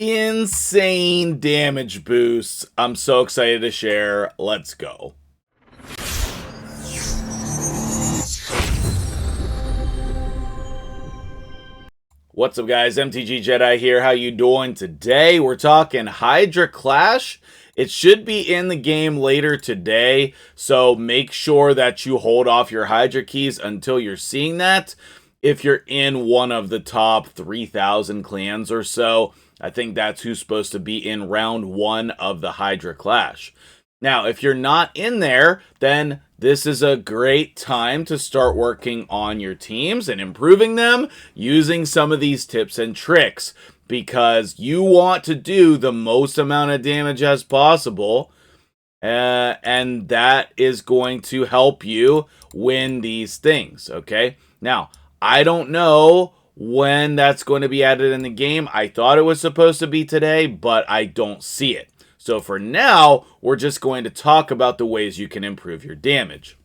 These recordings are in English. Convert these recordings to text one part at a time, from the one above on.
Insane damage boosts. I'm so excited to share. Let's go. What's up, guys? MtgJedi here. How you doing today? We're talking Hydra Clash. It should be in the game later today, so make sure that you hold off your Hydra keys until you're seeing that. If you're in one of the top 3,000 clans or so, I think that's who's supposed to be in round 1 of the Hydra Clash. Now, if you're not in there, then this is a great time to start working on your teams and improving them using some of these tips and tricks, because you want to do the most amount of damage as possible, and that is going to help you win these things, okay? Now, I don't know when that's going to be added in the game. I thought it was supposed to be today, but I don't see it. So for now, we're just going to talk about the ways you can improve your damage.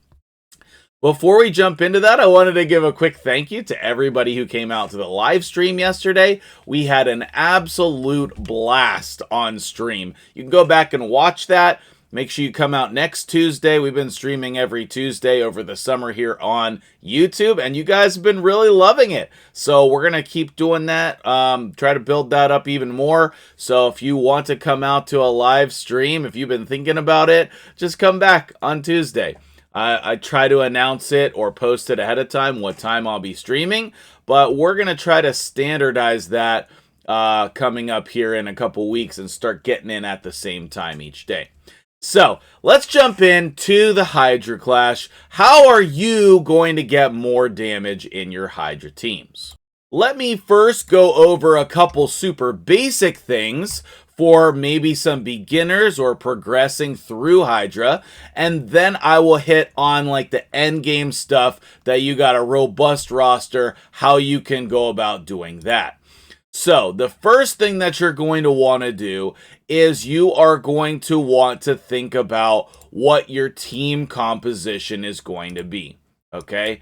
Before we jump into that, I wanted to give a quick thank you to everybody who came out to the live stream yesterday. We had an absolute blast on stream. You can go back and watch that. Make sure you come out next Tuesday. We've been streaming every Tuesday over the summer here on YouTube, and you guys have been really loving it. So we're going to keep doing that, try to build that up even more. So if you want to come out to a live stream, if you've been thinking about it, just come back on Tuesday. I try to announce it or post it ahead of time what time I'll be streaming, but we're going to try to standardize that coming up here in a couple weeks and start getting in at the same time each day. So, let's jump into the Hydra Clash. How are you going to get more damage in your Hydra teams? Let me first go over a couple super basic things for maybe some beginners or progressing through Hydra, and then I will hit on like the end game stuff that you got a robust roster, how you can go about doing that. So, the first thing that you're going to want to do is you are going to want to think about what your team composition is going to be, okay?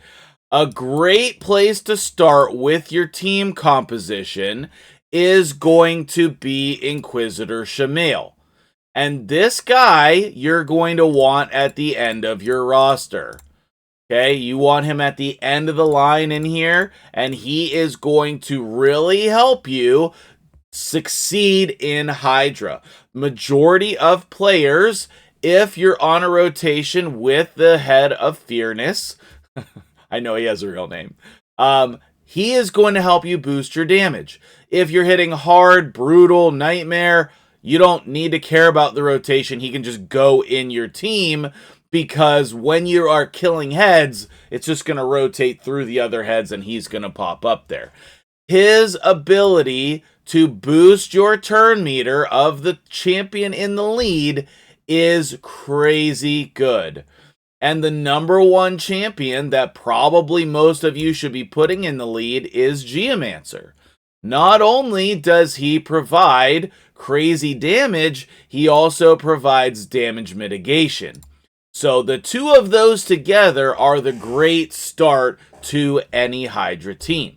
A great place to start with your team composition is going to be Inquisitor Shamail. And this guy you're going to want at the end of your roster. Okay, you want him at the end of the line in here, and he is going to really help you succeed in Hydra. Majority of players, if you're on a rotation with the head of Fearness, I know he has a real name, he is going to help you boost your damage. If you're hitting hard, brutal, nightmare, you don't need to care about the rotation. He can just go in your team, because when you are killing heads, it's just going to rotate through the other heads and he's going to pop up there. His ability to boost your turn meter of the champion in the lead is crazy good. And the number 1 champion that probably most of you should be putting in the lead is Geomancer. Not only does he provide crazy damage, he also provides damage mitigation. So the two of those together are the great start to any Hydra team.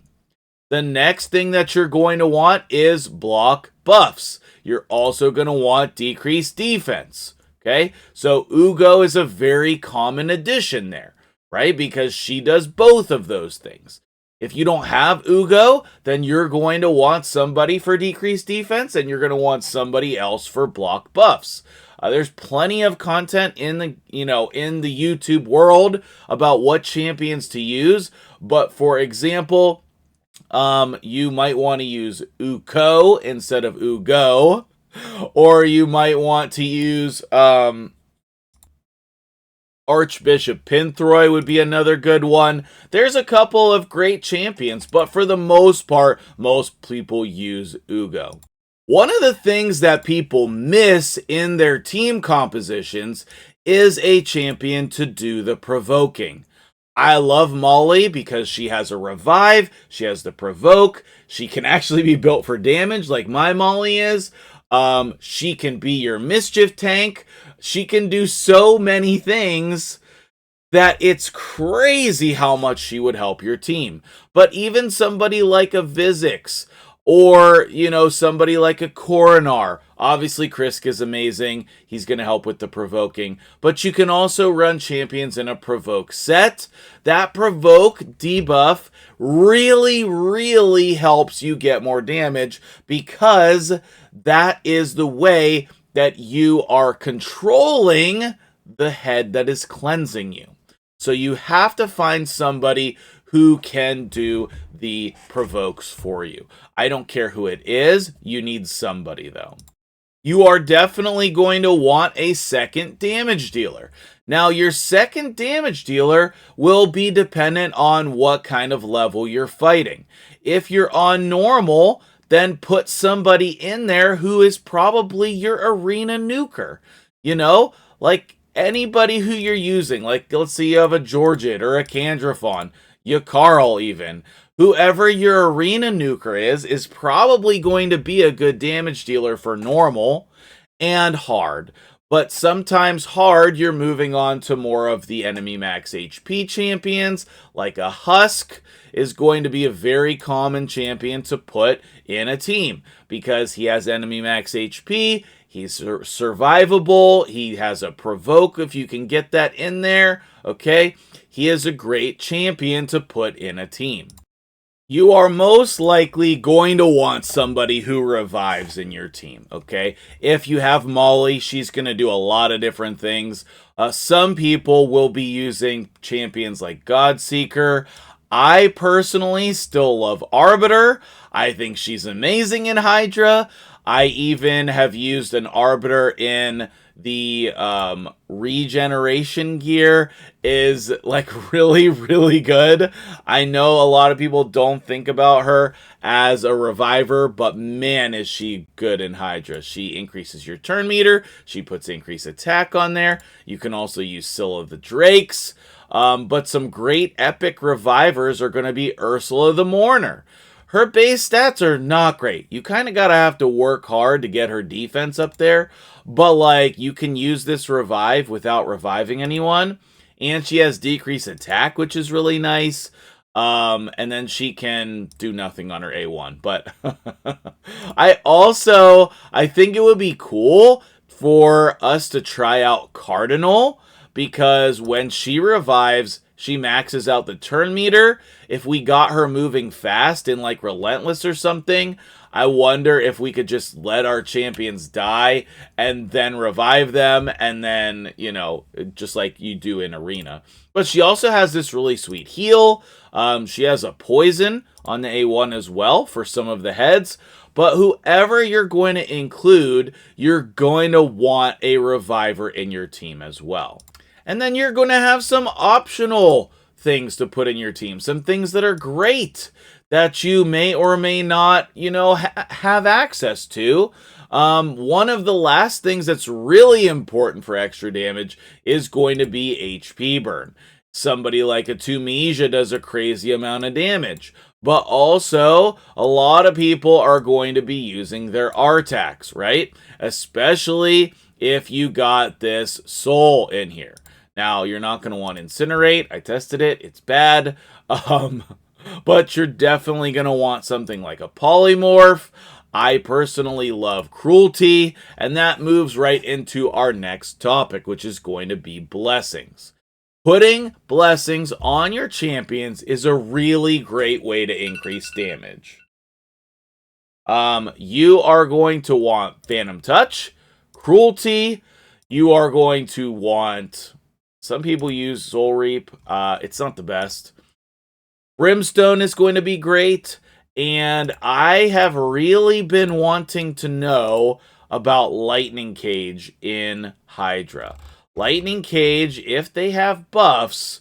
The next thing that you're going to want is block buffs. You're also going to want decreased defense. Okay, so Ugo is a very common addition there, right? Because she does both of those things. If you don't have Ugo, then you're going to want somebody for decreased defense, and you're going to want somebody else for block buffs. There's plenty of content in the YouTube world about what champions to use, but for example, you might want to use Uko instead of Ugo, or you might want to use Archbishop Pinthroy would be another good one. There's a couple of great champions, but for the most part, most people use Ugo. One of the things that people miss in their team compositions is a champion to do the provoking. I love Molly because she has a revive, she has the provoke, she can actually be built for damage like my Molly is. She can be your mischief tank. She can do so many things that it's crazy how much she would help your team. But even somebody like a Vizix Or, somebody like a Coronar. Obviously, Krisk is amazing. He's going to help with the provoking. But you can also run champions in a provoke set. That provoke debuff really, really helps you get more damage because that is the way that you are controlling the head that is cleansing you. So you have to find somebody who can do the provokes for you. I don't care who it is. You need somebody, though. You are definitely going to want a second damage dealer. Now, your second damage dealer will be dependent on what kind of level you're fighting. If you're on normal, then put somebody in there who is probably your arena nuker. Like anybody who you're using. Like, let's say you have a Georgid or a Candraphon, Carl even. Whoever your arena nuker is probably going to be a good damage dealer for normal and hard. But sometimes hard, you're moving on to more of the enemy max HP champions, like a Husk is going to be a very common champion to put in a team because he has enemy max HP, he's survivable, he has a provoke if you can get that in there, okay? He is a great champion to put in a team. You are most likely going to want somebody who revives in your team, okay? If you have Molly, she's going to do a lot of different things. Some people will be using champions like Godseeker. I personally still love Arbiter. I think she's amazing in Hydra. I even have used an Arbiter in the regeneration gear is like really, really good. I know a lot of people don't think about her as a reviver, but man, is she good in Hydra. She increases your turn meter. She puts increased attack on there. You can also use Scylla the Drakes. But some great epic revivers are going to be Ursula the Mourner. Her base stats are not great. You kind of got to have to work hard to get her defense up there. But, like, you can use this revive without reviving anyone. And she has decreased attack, which is really nice. And then she can do nothing on her A1. But I think it would be cool for us to try out Cardinal. Because when she revives, she maxes out the turn meter. If we got her moving fast in like Relentless or something, I wonder if we could just let our champions die and then revive them and then, just like you do in Arena. But she also has this really sweet heal. She has a poison on the A1 as well for some of the heads. But whoever you're going to include, you're going to want a reviver in your team as well. And then you're going to have some optional things to put in your team. Some things that are great that you may or may not, have access to. One of the last things that's really important for extra damage is going to be HP burn. Somebody like a Tunisia does a crazy amount of damage. But also, a lot of people are going to be using their Artax, right? Especially if you got this Soul in here. Now, you're not going to want Incinerate. I tested it. It's bad. But you're definitely going to want something like a Polymorph. I personally love Cruelty. And that moves right into our next topic, which is going to be Blessings. Putting Blessings on your champions is a really great way to increase damage. You are going to want Phantom Touch, Cruelty. You are going to want... Some people use Soul Reap. It's not the best. Brimstone is going to be great. And I have really been wanting to know about Lightning Cage in Hydra. Lightning Cage, if they have buffs,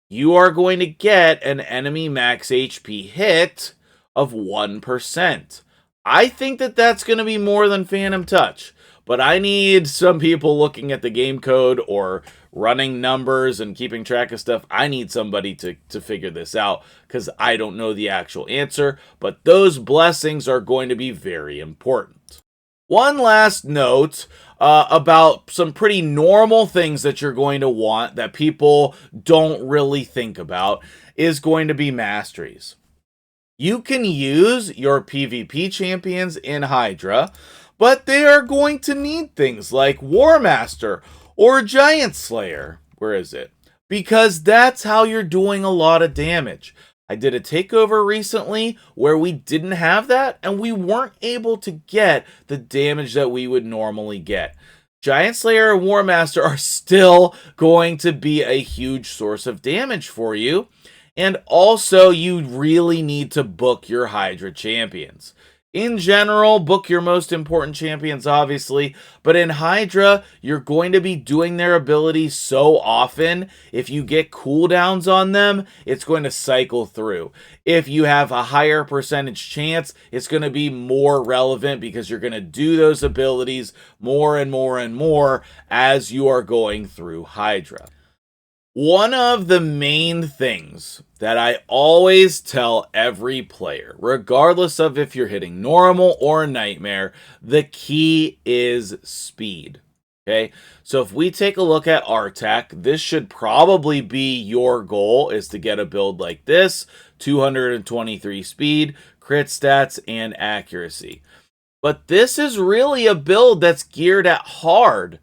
you are going to get an enemy max HP hit of 1%. I think that that's going to be more than Phantom Touch. But I need some people looking at the game code or running numbers and keeping track of stuff. I need somebody to figure this out because I don't know the actual answer. But those blessings are going to be very important. One last note about some pretty normal things that you're going to want that people don't really think about is going to be masteries. You can use your PvP champions in Hydra, but they are going to need things like War Master or Giant Slayer. Where is it? Because that's how you're doing a lot of damage. I did a takeover recently where we didn't have that, and we weren't able to get the damage that we would normally get. Giant Slayer and War Master are still going to be a huge source of damage for you. And also, you really need to book your Hydra champions. In general, book your most important champions, obviously, but in Hydra, you're going to be doing their abilities so often. If you get cooldowns on them, it's going to cycle through. If you have a higher percentage chance, it's going to be more relevant because you're going to do those abilities more and more and more as you are going through Hydra. One of the main things that I always tell every player, regardless of if you're hitting normal or nightmare, the key is speed. Okay, so if we take a look at Artak, this should probably be your goal, is to get a build like this: 223 speed, crit stats, and accuracy. But this is really a build that's geared at hard,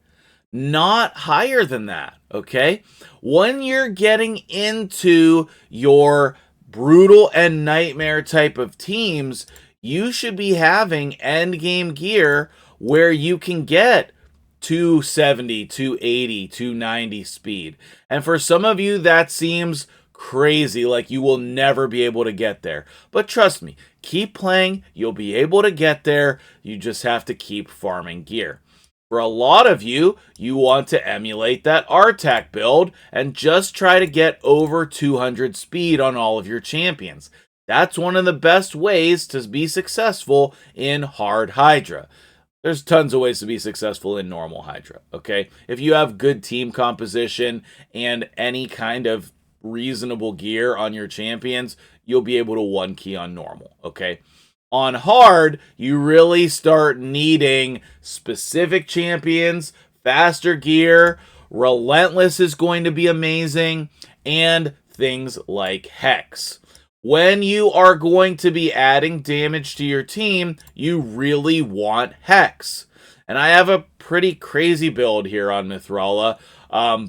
not higher than that, okay? When you're getting into your brutal and nightmare type of teams, you should be having endgame gear where you can get 270, 280, 290 speed. And for some of you, that seems crazy, like you will never be able to get there. But trust me, keep playing, you'll be able to get there. You just have to keep farming gear. For a lot of you, you want to emulate that Artak build and just try to get over 200 speed on all of your champions. That's one of the best ways to be successful in hard Hydra. There's tons of ways to be successful in normal Hydra, okay? If you have good team composition and any kind of reasonable gear on your champions, you'll be able to one key on normal, okay? On hard, you really start needing specific champions, faster gear, Relentless is going to be amazing, and things like Hex. When you are going to be adding damage to your team, you really want Hex. And I have a pretty crazy build here on Mithrala,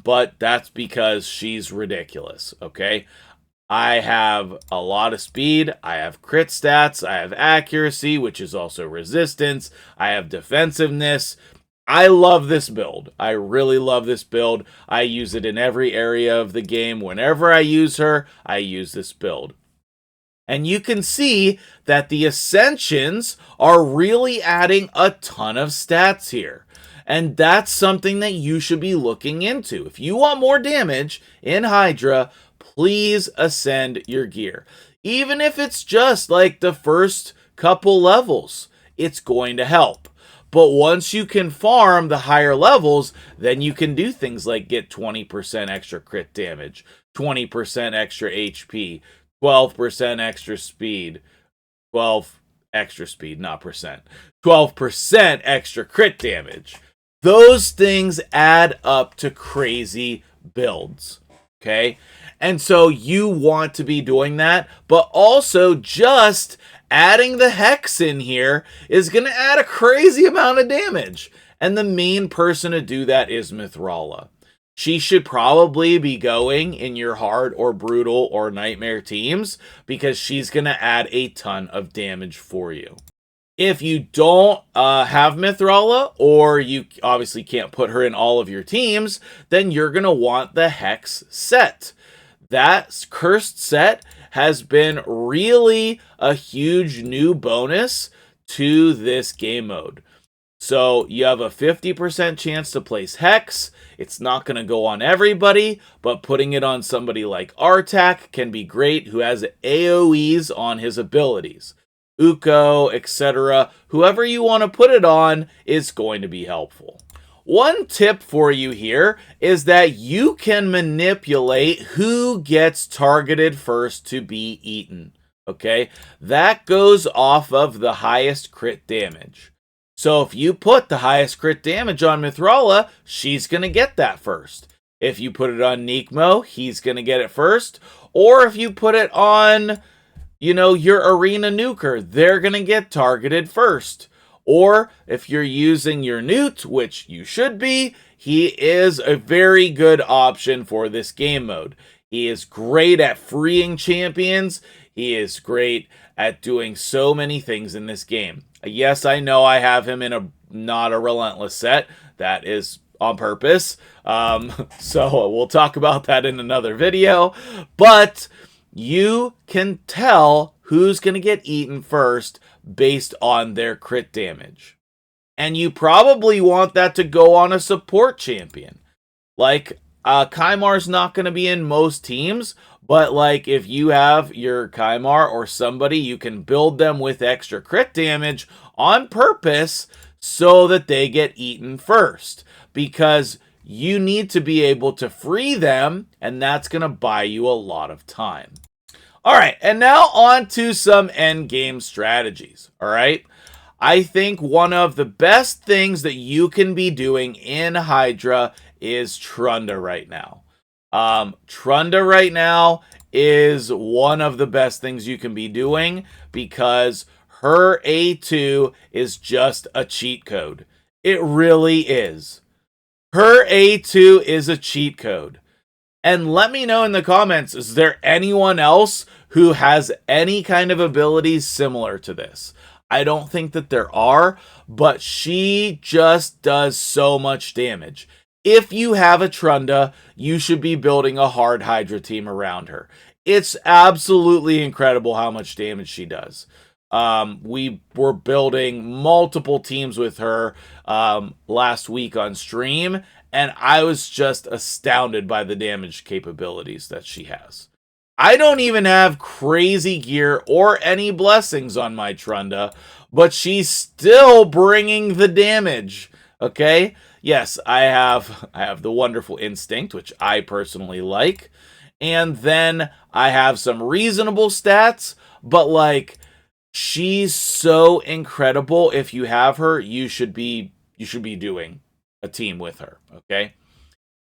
but that's because she's ridiculous, okay? I have a lot of speed, I have crit stats, I have accuracy, which is also resistance, I have defensiveness. I love this build. I really love this build. I use it in every area of the game. Whenever I use her, I use this build. And you can see that the Ascensions are really adding a ton of stats here. And that's something that you should be looking into. If you want more damage in Hydra, please ascend your gear. Even if it's just like the first couple levels, it's going to help. But once you can farm the higher levels, then you can do things like get 20% extra crit damage, 20% extra HP, 12% extra speed, 12 extra speed, not percent, 12% extra crit damage. Those things add up to crazy builds, okay? And so you want to be doing that, but also just adding the Hex in here is going to add a crazy amount of damage. And the main person to do that is Mithrala. She should probably be going in your hard or brutal or nightmare teams because she's going to add a ton of damage for you. If you don't have Mithrala, or you obviously can't put her in all of your teams, then you're going to want the Hex set. That cursed set has been really a huge new bonus to this game mode. So you have a 50% chance to place Hex. It's not going to go on everybody, but putting it on somebody like Artak can be great, who has AoEs on his abilities. Uko, etc. Whoever you want to put it on is going to be helpful. One tip for you here is that you can manipulate who gets targeted first to be eaten. Okay? That goes off of the highest crit damage. So if you put the highest crit damage on Mithrala, she's going to get that first. If you put it on Nikmo, he's going to get it first. Or if you put it on your arena nuker, they're going to get targeted first. Or if you're using your Newt, which you should be, he is a very good option for this game mode. He is great at freeing champions. He is great at doing so many things in this game. Yes, I know I have him in a not a relentless set. That is on purpose. So we'll talk about that in another video. But you can tell who's going to get eaten first based on their crit damage. And you probably want that to go on a support champion. Like, Kaimar's not going to be in most teams, but like if you have your Kaimar or somebody, you can build them with extra crit damage on purpose so that they get eaten first. Because you need to be able to free them, and that's going to buy you a lot of time. All right, and now on to some endgame strategies, all right? I think one of the best things that you can be doing in Hydra is Trunda right now. Trunda right now is one of the best things you can be doing because her A2 is just a cheat code. It really is. Her A2 is a cheat code. And let me know in the comments, is there anyone else who has any kind of abilities similar to this? I don't think that there are, but she just does so much damage. If you have a Trunda, you should be building a hard Hydra team around her. It's absolutely incredible how much damage she does. We were building multiple teams with her last week on stream, and I was just astounded by the damage capabilities that she has. I don't even have crazy gear or any blessings on my Trunda, but she's still bringing the damage, okay? Yes, I have the wonderful instinct, which I personally like, and then I have some reasonable stats, but like, she's so incredible. If you have her, you should be doing a team with her, okay?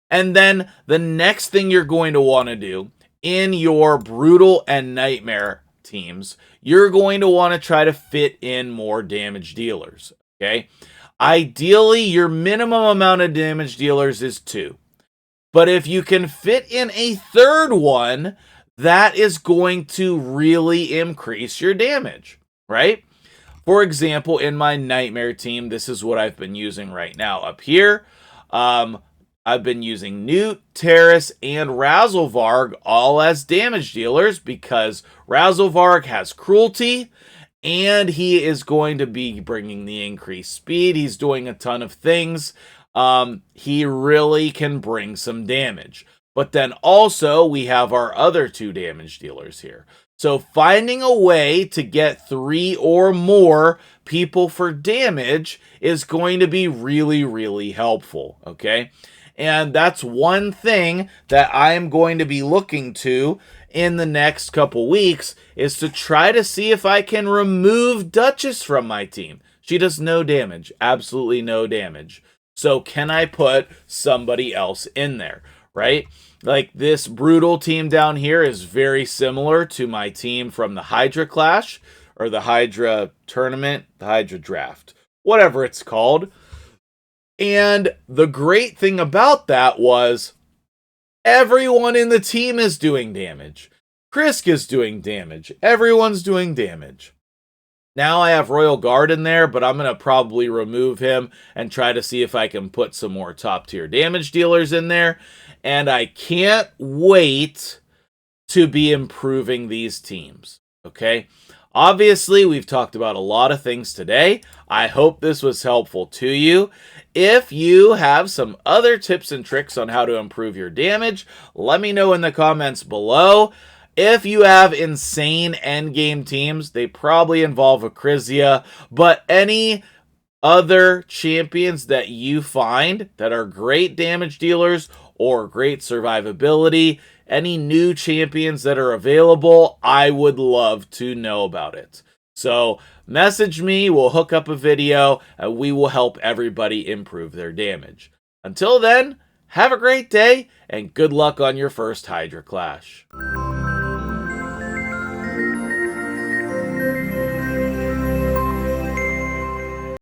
And then the next thing you're going to want to do in your Brutal and Nightmare teams, you're going to want to try to fit in more damage dealers, okay? Ideally, your minimum amount of damage dealers is 2. But if you can fit in a third one, that is going to really increase your damage, right? For example, in my Nightmare team, this is what I've been using right now. Up here, I've been using Newt, Terrace, and Razzlevarg all as damage dealers because Razzlevarg has cruelty, and he is going to be bringing the increased speed. He's doing a ton of things. He really can bring some damage. But then also, we have our other 2 damage dealers here. So finding a way to get 3 or more people for damage is going to be really, really helpful, okay? And that's one thing that I am going to be looking to in the next couple weeks is to try to see if I can remove Duchess from my team. She does no damage, absolutely no damage. So can I put somebody else in there, right? Like this Brutal team down here is very similar to my team from the Hydra Clash or the Hydra Tournament, the Hydra Draft, whatever it's called. And the great thing about that was everyone in the team is doing damage. Krisk is doing damage. Everyone's doing damage. Now I have Royal Guard in there, but I'm going to probably remove him and try to see if I can put some more top tier damage dealers in there. And I can't wait to be improving these teams, okay? Obviously, we've talked about a lot of things today. I hope this was helpful to you. If you have some other tips and tricks on how to improve your damage, let me know in the comments below. If you have insane endgame teams, they probably involve Acrisia, but any other champions that you find that are great damage dealers or great survivability, any new champions that are available, I would love to know about it. So message me, we'll hook up a video, and we will help everybody improve their damage. Until then, have a great day, and good luck on your first Hydra Clash.